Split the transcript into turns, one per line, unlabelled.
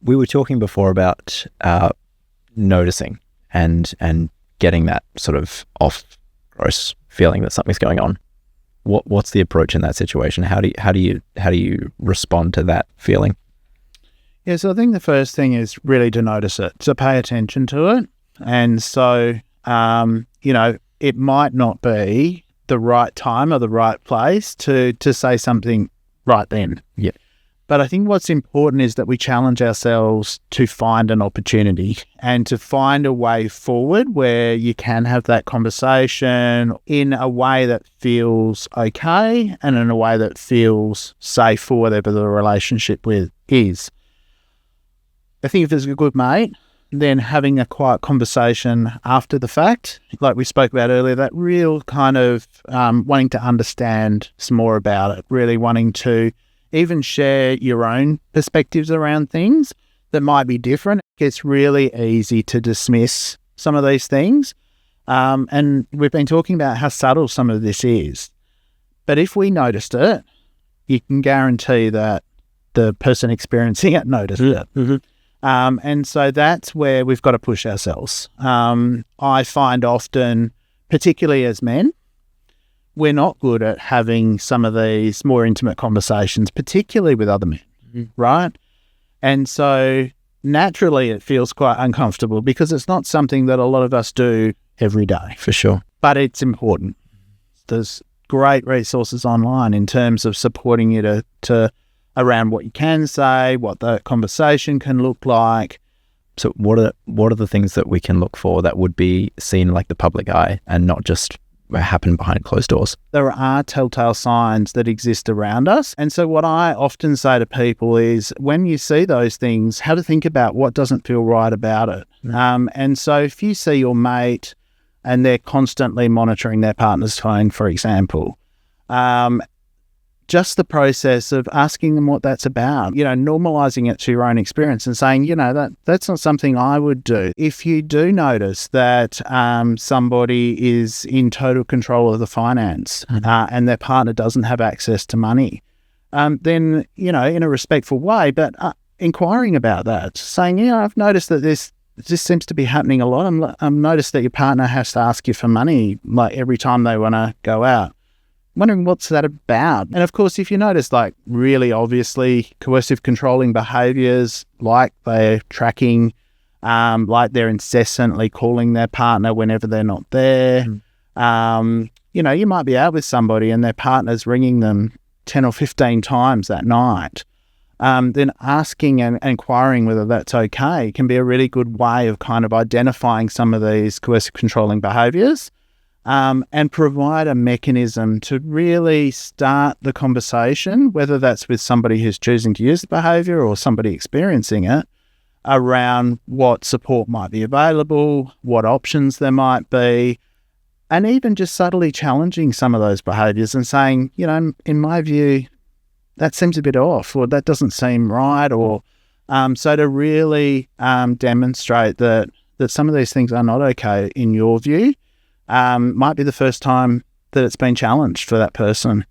We were talking before about noticing and getting that sort of gross feeling that something's going on. What's the approach in that situation? How do you respond to that feeling?
Yeah, so I think the first thing is really to notice it, to pay attention to it. And so, it might not be the right time or the right place to say something right then.
Yeah.
But I think what's important is that we challenge ourselves to find an opportunity and to find a way forward where you can have that conversation in a way that feels okay and in a way that feels safe for whatever the relationship is. I think if there's a good mate, then having a quiet conversation after the fact, like we spoke about earlier, that real kind of wanting to understand some more about it, really wanting to even share your own perspectives around things that might be different. It's really easy to dismiss some of these things. And we've been talking about how subtle some of this is. But if we noticed it, you can guarantee that the person experiencing it noticed it.
Mm-hmm.
And so that's where we've got to push ourselves. I find often, particularly as men, we're not good at having some of these more intimate conversations, particularly with other men, right? And so naturally it feels quite uncomfortable because it's not something that a lot of us do every day.
For sure.
But it's important. There's great resources online in terms of supporting you to around what you can say, what the conversation can look like.
So what are the things that we can look for that would be seen like the public eye and not just happen behind closed doors?
There are telltale signs that exist around us. And so what I often say to people is when you see those things, have a think about what doesn't feel right about it. And so if you see your mate and they're constantly monitoring their partner's phone, for example, just the process of asking them what that's about, normalizing it to your own experience and saying, that's not something I would do. If you do notice that somebody is in total control of the finance and their partner doesn't have access to money, then, in a respectful way, but inquiring about that, saying, I've noticed that this seems to be happening a lot. I've noticed that your partner has to ask you for money like every time they want to go out. Wondering what's that about? And of course, if you notice like really obviously coercive controlling behaviours, like they're tracking, like they're incessantly calling their partner whenever they're not there, you might be out with somebody and their partner's ringing them 10 or 15 times that night. Then asking and inquiring whether that's okay can be a really good way of kind of identifying some of these coercive controlling behaviours. And provide a mechanism to really start the conversation, whether that's with somebody who's choosing to use the behaviour or somebody experiencing it, around what support might be available, what options there might be, and even just subtly challenging some of those behaviours and saying, in my view, that seems a bit off, or that doesn't seem right, or so to really demonstrate that some of these things are not okay in your view. Might be the first time that it's been challenged for that person.